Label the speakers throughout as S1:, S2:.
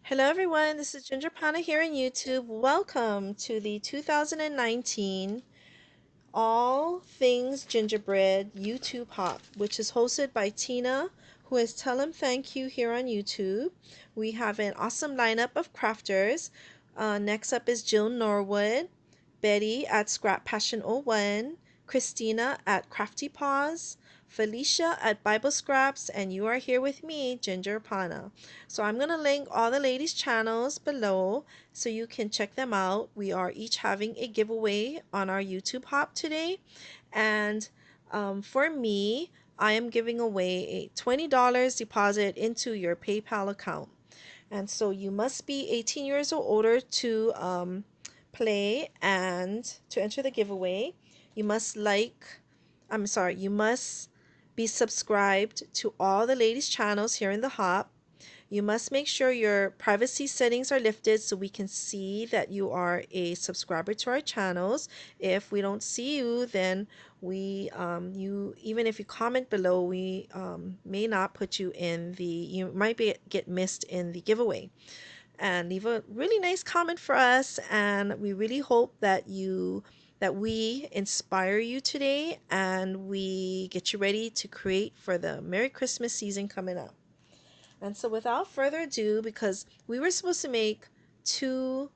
S1: Hello everyone, this is Ginger Pana here on YouTube. Welcome to the 2019 All Things Gingerbread YouTube Hop, which is hosted by Tina, who is Tell 'em Thank You here on YouTube. We have an awesome lineup of crafters. Next up is Jill Norwood, Betty at Scrap Passion 01, Christina at Crafty Paws, Felicia at Bible Scraps, and you are here with me, Ginger Pana. So I'm going to link all the ladies' channels below so you can check them out. We are each having a giveaway on our YouTube Hop today. And for me, I am giving away a $20 deposit into your PayPal account. And so you must be 18 years or older to play and to enter the giveaway. You must you must be subscribed to all the ladies' channels here in the Hop. You must make sure your privacy settings are lifted so we can see that you are a subscriber to our channels. If we don't see you, then even if you comment below, we may not put you in you might get missed in the giveaway. And leave a really nice comment for us, and we really hope that we inspire you today and we get you ready to create for the Merry Christmas season coming up. And so without further ado, because we were supposed to make two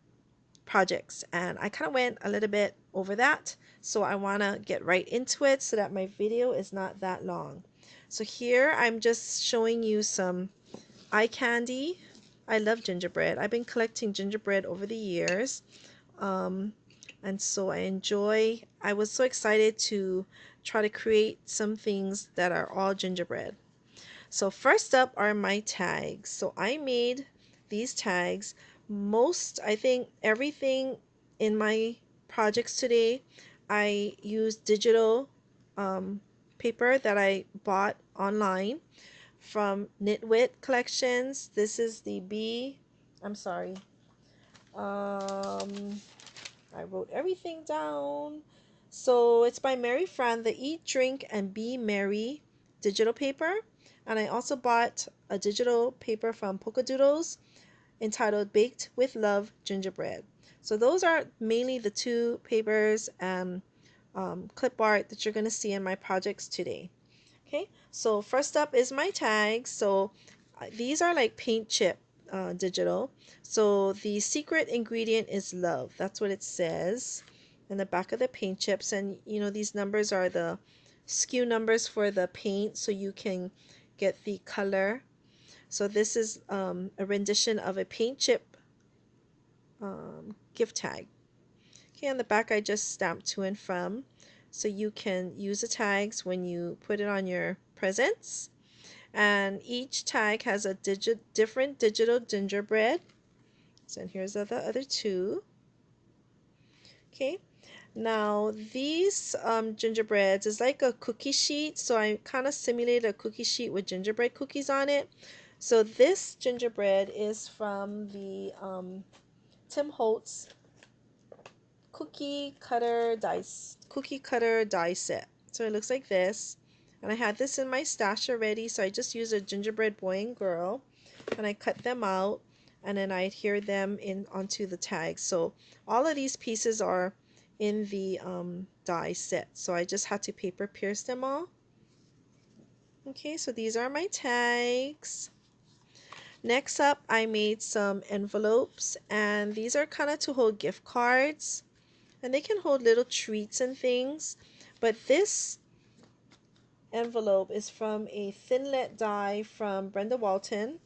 S1: projects and I kind of went a little bit over that, so I want to get right into it so that my video is not that long. So here I'm just showing you some eye candy. I love gingerbread. I've been collecting gingerbread over the years. Um, and so I was so excited to try to create some things that are all gingerbread. So first up are my tags. So I made these tags. I think everything in my projects today, I used digital paper that I bought online from Knitwit Collections. This is the I'm sorry. Um, I wrote everything down. So it's by Mary Fran, the Eat, Drink, and Be Merry digital paper. And I also bought a digital paper from Polka Doodles entitled Baked with Love Gingerbread. So those are mainly the two papers and clip art that you're going to see in my projects today. Okay, so first up is my tags. So these are like paint chip digital. So the secret ingredient is love. That's what it says in the back of the paint chips. And you know, these numbers are the SKU numbers for the paint so you can get the color. So this is a rendition of a paint chip gift tag. Okay, on the back I just stamped to and from, so you can use the tags when you put it on your presents. And each tag has a different digital gingerbread. So here's the other two. Okay, now these gingerbreads is like a cookie sheet, so I kind of simulated a cookie sheet with gingerbread cookies on it. So this gingerbread is from the Tim Holtz cookie cutter die set. So it looks like this, and I had this in my stash already, so I just used a gingerbread boy and girl and I cut them out, and then I adhere them in onto the tags. So all of these pieces are in the die set, so I just had to paper pierce them all. Okay, so these are my tags. Next up, I made some envelopes, and these are kind of to hold gift cards, and they can hold little treats and things. But this envelope is from a thinlet die from Brenda Walton,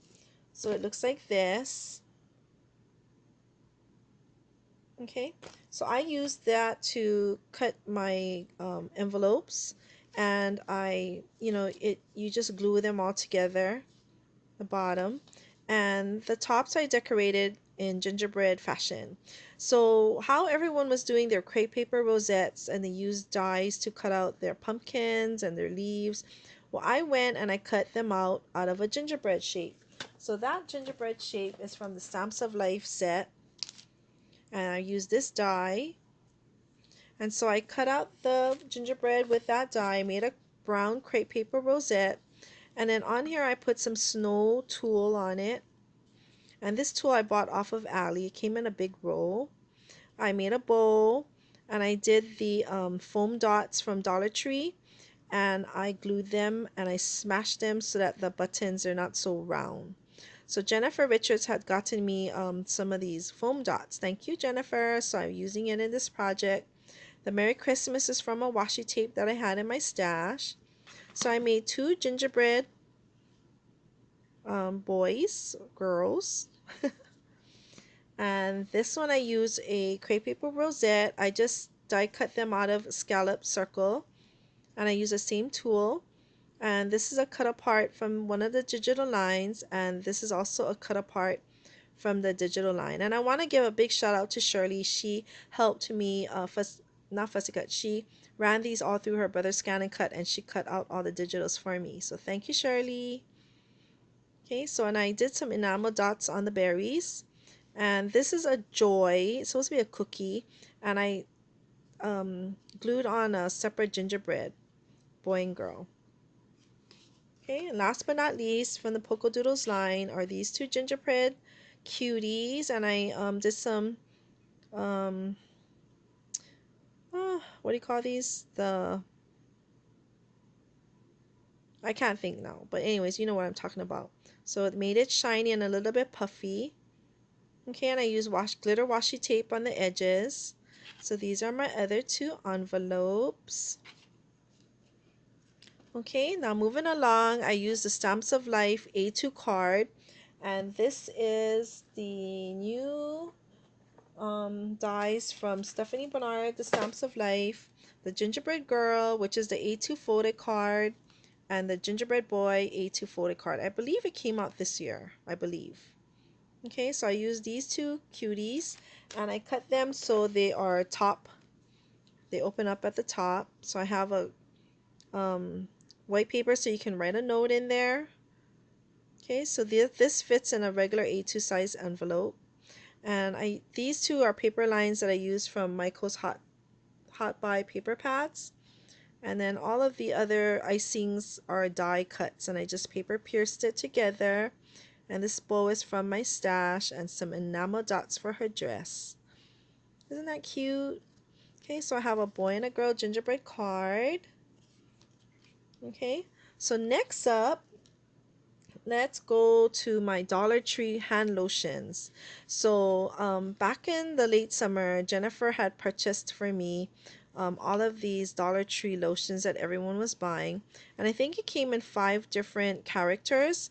S1: so it looks like this. Okay, so I used that to cut my envelopes, and you just glue them all together, the bottom, and the tops I decorated in gingerbread fashion. So how everyone was doing their crepe paper rosettes, and they used dies to cut out their pumpkins and their leaves. Well, I went and I cut them out of a gingerbread shape. So that gingerbread shape is from the Stamps of Life set, and I used this die. And so I cut out the gingerbread with that die, made a brown crepe paper rosette, and then on here I put some snow tulle on it. And this tool I bought off of Ali. It came in a big roll. I made a bowl and I did the foam dots from Dollar Tree, and I glued them and I smashed them so that the buttons are not so round. So Jennifer Richards had gotten me some of these foam dots. Thank you, Jennifer. So I'm using it in this project. The Merry Christmas is from a washi tape that I had in my stash. So I made two gingerbread boys, girls. And this one I use a crepe paper rosette. I just die cut them out of scallop circle, and I use the same tool. And this is a cut apart from one of the digital lines, and this is also a cut apart from the digital line. And I want to give a big shout out to Shirley. She helped me not fussy cut. She ran these all through her brother scan and cut, and she cut out all the digitals for me. So thank you, Shirley. Okay, so and I did some enamel dots on the berries. And this is a joy. It's supposed to be a cookie. And I glued on a separate gingerbread boy and girl. Okay, and last but not least, from the Polka Doodles line are these two gingerbread cuties. And I did some, what do you call these? I can't think now. But anyways, you know what I'm talking about. So it made it shiny and a little bit puffy. Okay, and I use glitter washi tape on the edges. So these are my other two envelopes. Okay, now moving along, I use the Stamps of Life A2 card. And this is the new dies from Stephanie Bernard, the Stamps of Life, the Gingerbread Girl, which is the A2 folded card, and the Gingerbread Boy A2 folded card. I believe it came out this year, I believe. Okay, so I use these two cuties and I cut them so they are top. They open up at the top. So I have a white paper so you can write a note in there. Okay, so this fits in a regular A2 size envelope. And these two are paper lines that I use from Michael's Hot Buy paper pads. And then all of the other icings are die cuts, and I just paper pierced it together. And this bow is from my stash, and some enamel dots for her dress. Isn't that cute? Okay, so I have a boy and a girl gingerbread card. Okay, so next up, let's go to my Dollar Tree hand lotions. So back in the late summer, Jennifer had purchased for me all of these Dollar Tree lotions that everyone was buying. And I think it came in 5 different characters.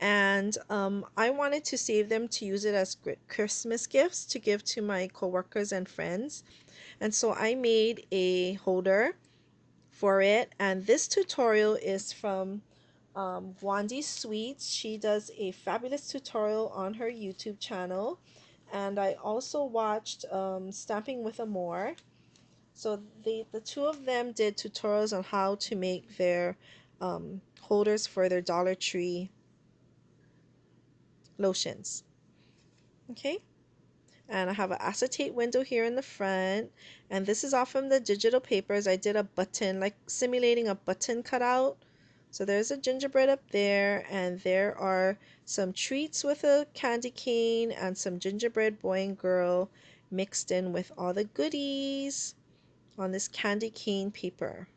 S1: And I wanted to save them to use it as Christmas gifts to give to my coworkers and friends. And so I made a holder for it. And this tutorial is from Wandy Sweets. She does a fabulous tutorial on her YouTube channel. And I also watched Stamping with Amore. So the two of them did tutorials on how to make their holders for their Dollar Tree lotions. Okay, and I have an acetate window here in the front, and this is all from the digital papers. I did a button, like simulating a button cutout. So there's a gingerbread up there, and there are some treats with a candy cane and some gingerbread boy and girl mixed in with all the goodies on this candy cane paper.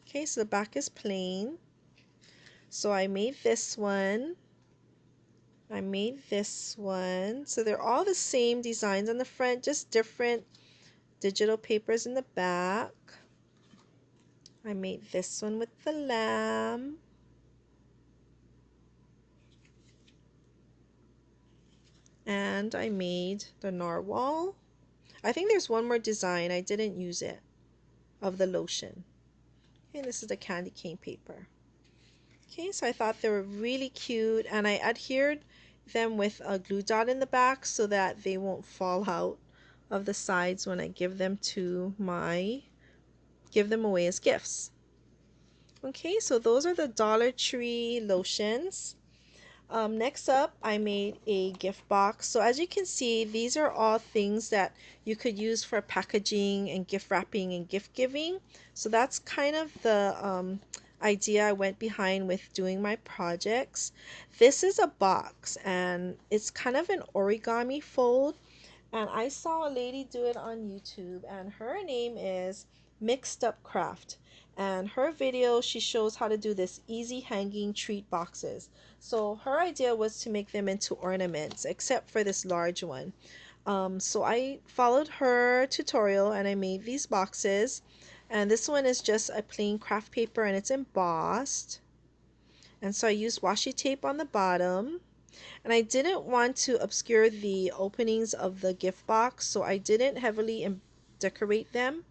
S1: Okay, so the back is plain. So I made this one. So they're all the same designs on the front, just different digital papers in the back. I made this one with the lamb. And I made the narwhal. I think there's one more design, I didn't use it, of the lotion. Okay, this is the candy cane paper. Okay, so I thought they were really cute, and I adhered them with a glue dot in the back so that they won't fall out of the sides when I give them away as gifts. Okay, so those are the Dollar Tree lotions. Next up, I made a gift box. So as you can see, these are all things that you could use for packaging and gift wrapping and gift giving. So that's kind of the idea I went behind with doing my projects. This is a box and it's kind of an origami fold, and I saw a lady do it on YouTube, and her name is Mixed Up Craft. And her video, she shows how to do this easy hanging treat boxes. So her idea was to make them into ornaments, except for this large one. So I followed her tutorial and I made these boxes. And this one is just a plain craft paper and it's embossed. And so I used washi tape on the bottom. And I didn't want to obscure the openings of the gift box, so I didn't heavily decorate them.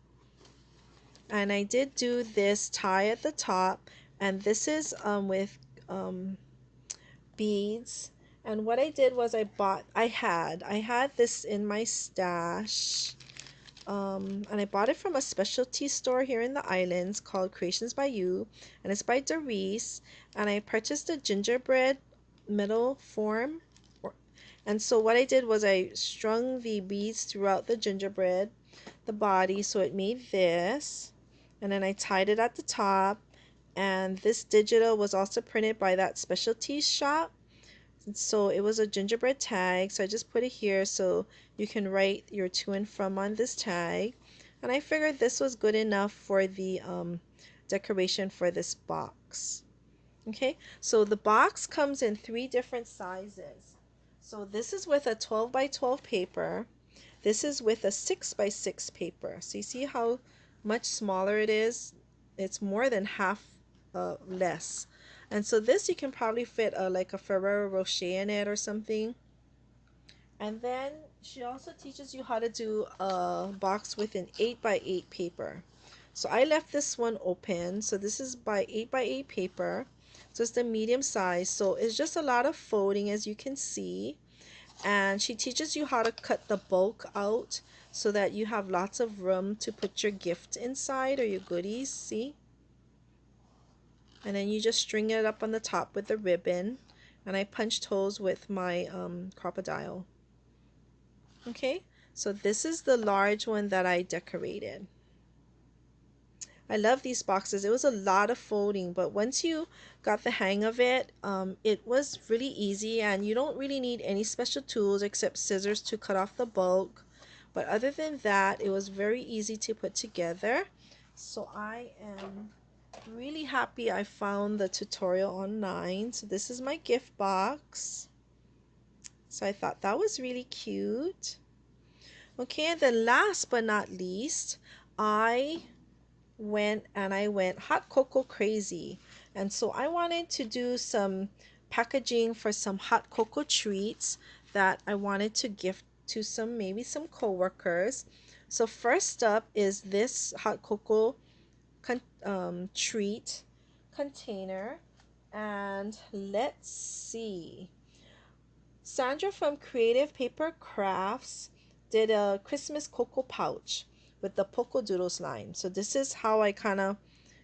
S1: And I did do this tie at the top, and this is with um, beads. And what I did was I had this in my stash. And I bought it from a specialty store here in the islands called Creations by You, and it's by Doris. And I purchased a gingerbread metal form. And so what I did was I strung the beads throughout the gingerbread, the body, so it made this. And then I tied it at the top. And this digital was also printed by that specialty shop. And so it was a gingerbread tag. So I just put it here so you can write your to and from on this tag. And I figured this was good enough for the decoration for this box. Okay, so the box comes in 3 different sizes. So this is with a 12 by 12 paper. This is with a 6 by 6 paper. So you see how much smaller it is? It's more than half less. And so this you can probably fit like a Ferrero Rocher in it or something. And then she also teaches you how to do a box with an 8 by 8 paper. So I left this one open. So this is by 8 by 8 paper. So it's the medium size. So it's just a lot of folding, as you can see. And she teaches you how to cut the bulk out so that you have lots of room to put your gift inside or your goodies. See? And then you just string it up on the top with the ribbon. And I punched holes with my crocodile. Okay, so this is the large one that I decorated. I love these boxes. It was a lot of folding, but once you got the hang of it, it was really easy, and you don't really need any special tools except scissors to cut off the bulk. But other than that, it was very easy to put together. So I am really happy I found the tutorial online. So this is my gift box. So I thought that was really cute. Okay, and then last but not least, I went hot cocoa crazy. And so I wanted to do some packaging for some hot cocoa treats that I wanted to gift to maybe some coworkers. So first up is this hot cocoa treat container. And let's see. Sandra from Creative Paper Crafts did a Christmas cocoa pouch with the Poco Doodles line. So this is how I kind of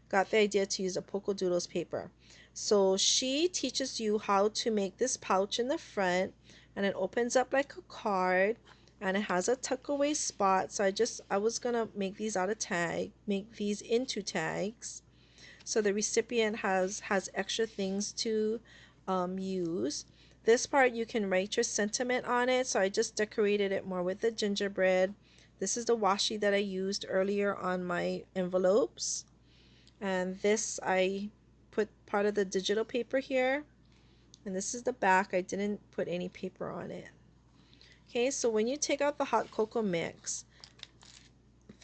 S1: got the idea to use a Poco Doodles paper. So she teaches you how to make this pouch in the front, and it opens up like a card, and it has a tuck away spot. So I was gonna make these into tags. So the recipient has extra things to use. This part you can write your sentiment on it, so I just decorated it more with the gingerbread. This is the washi that I used earlier on my envelopes, and this I put part of the digital paper here, and this is the back. I didn't put any paper on it. Okay, so when you take out the hot cocoa mix,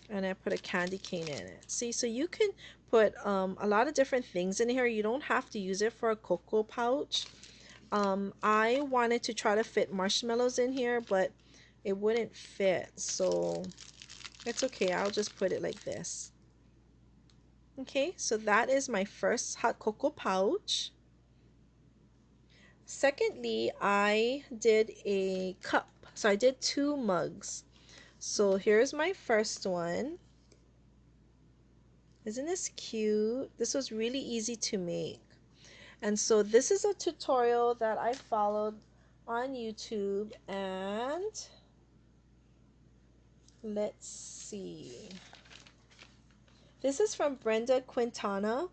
S1: and I put a candy cane in it. See, so you can put a lot of different things in here. You don't have to use it for a cocoa pouch. I wanted to try to fit marshmallows in here, but it wouldn't fit, so it's okay. I'll just put it like this. Okay, so that is my first hot cocoa pouch. Secondly, I did a cup. So I did 2 mugs. So here's my first one. Isn't this cute? This was really easy to make. And so this is a tutorial that I followed on YouTube, and let's see. This is from Brenda Quintana,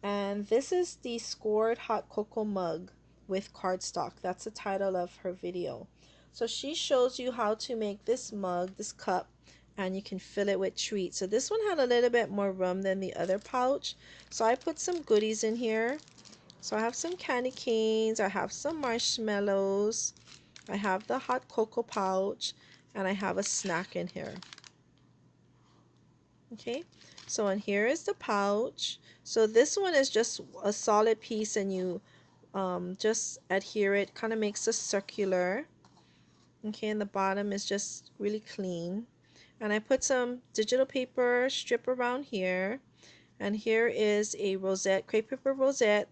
S1: And this is the scored hot cocoa mug with cardstock. That's the title of her video. So she shows you how to make this mug, this cup, and you can fill it with treats. So this one had a little bit more room than the other pouch. So I put some goodies in here. So I have some candy canes, I have some marshmallows, I have the hot cocoa pouch, and I have a snack in here. Okay, so in here is the pouch. So this one is just a solid piece, and you just adhere it, kind of makes a circular. Okay, and the bottom is just really clean. And I put some digital paper strip around here. And here is a rosette, crepe paper rosette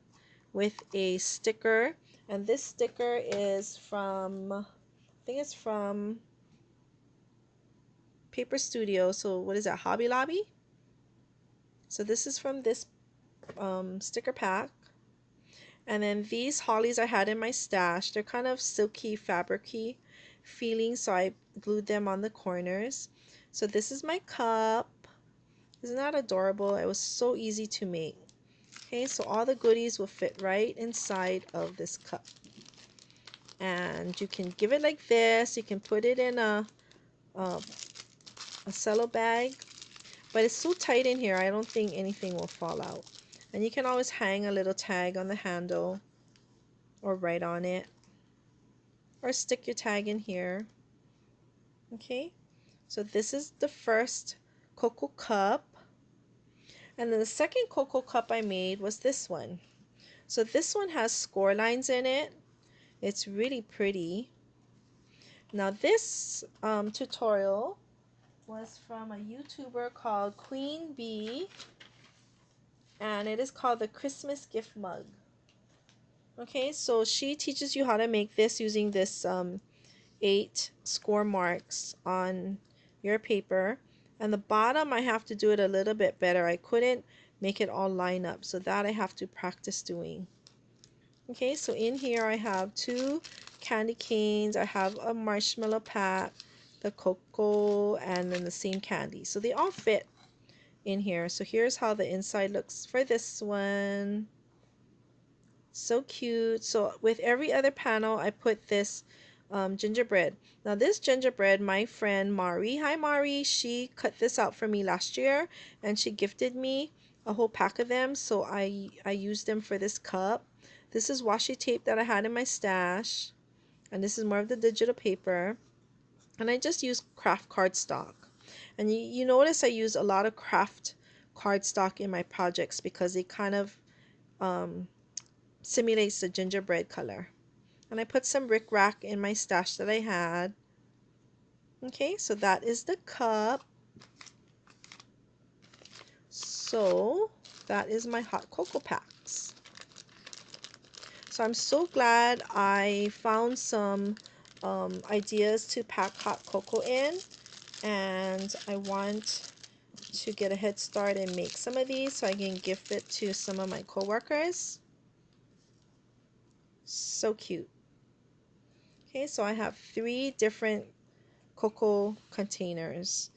S1: with a sticker. And this sticker is from, I think it's from Paper Studio. So what is that, Hobby Lobby? So this is from this sticker pack. And then these hollies I had in my stash. They're kind of silky, fabricy feeling, so I glued them on the corners. So this is my cup. Isn't that adorable? It was so easy to make. Okay, so all the goodies will fit right inside of this cup. And you can give it like this. You can put it in a cello bag. But it's so tight in here, I don't think anything will fall out. And you can always hang a little tag on the handle or write on it. Or stick your tag in here. Okay, so this is the first cocoa cup. And then the second cocoa cup I made was this one. So this one has score lines in it. It's really pretty. Now this tutorial was from a YouTuber called Queen Bee, and it is called the Christmas gift mug. Okay, so she teaches you how to make this using this 8 score marks on your paper. And the bottom I have to do it a little bit better. I couldn't make it all line up, so that I have to practice doing. Okay, so in here I have 2 candy canes, I have a marshmallow pack, the cocoa, and then the same candy. So they all fit in here. So here's how the inside looks for this one. So cute. So with every other panel I put this gingerbread. Now this gingerbread, my friend Mari, hi Mari, she cut this out for me last year, and she gifted me a whole pack of them, so I used them for this cup. This is washi tape that I had in my stash, and this is more of the digital paper, and I just use craft cardstock. And you notice I use a lot of craft cardstock in my projects because it kind of simulates the gingerbread color. And I put some rickrack in my stash that I had. Okay, so that is the cup. So that is my hot cocoa packs. So I'm so glad I found some ideas to pack hot cocoa in, and I want to get a head start and make some of these so I can gift it to some of my coworkers. So cute. Okay, so I have 3 different cocoa containers,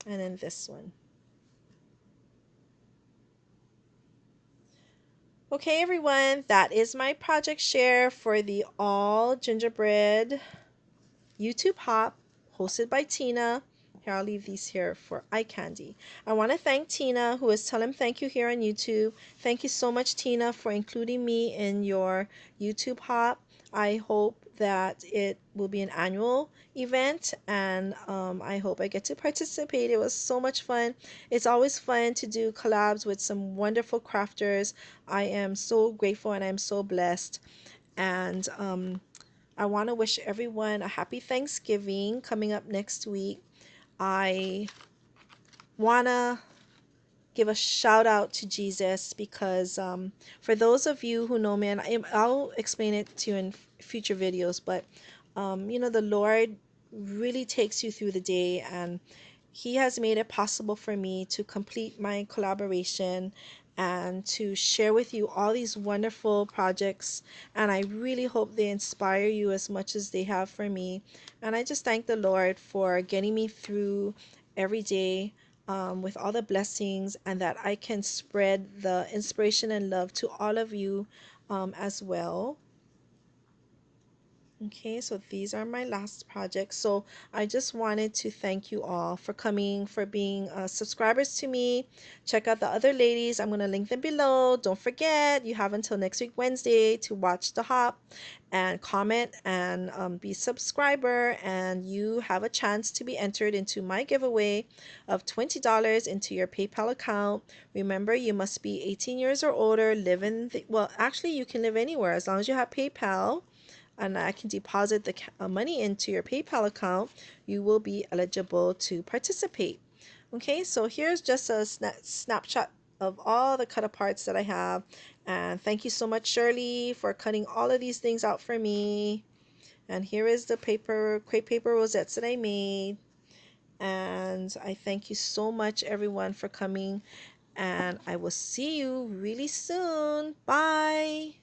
S1: and then this one. Okay, everyone, that is my project share for the All Gingerbread YouTube Hop hosted by Tina. Here, I'll leave these here for eye candy. I want to thank Tina, who is telling thank you here on YouTube. Thank you so much, Tina, for including me in your YouTube Hop. I hope that it will be an annual event, and I hope I get to participate. It was so much fun. It's always fun to do collabs with some wonderful crafters. I am so grateful and I'm so blessed. And I want to wish everyone a happy Thanksgiving coming up next week. I want to give a shout out to Jesus because for those of you who know me, and I'll explain it to you in future videos, but you know, the Lord really takes you through the day, and He has made it possible for me to complete my collaboration and to share with you all these wonderful projects, and I really hope they inspire you as much as they have for me. And I just thank the Lord for getting me through every day. with all the blessings, and that I can spread the inspiration and love to all of you as well. Okay, so these are my last projects. So I just wanted to thank you all for coming, for being subscribers to me. Check out the other ladies. I'm going to link them below. Don't forget, you have until next week, Wednesday, to watch the hop and comment and be subscriber. And you have a chance to be entered into my giveaway of $20 into your PayPal account. Remember, you must be 18 years or older, live in the, well, actually, you can live anywhere as long as you have PayPal and I can deposit the money into your PayPal account, you will be eligible to participate. Okay, so here's just a snapshot of all the cut aparts that I have. And thank you so much, Shirley, for cutting all of these things out for me. And here is the crepe paper rosettes that I made. And I thank you so much, everyone, for coming. And I will see you really soon. Bye.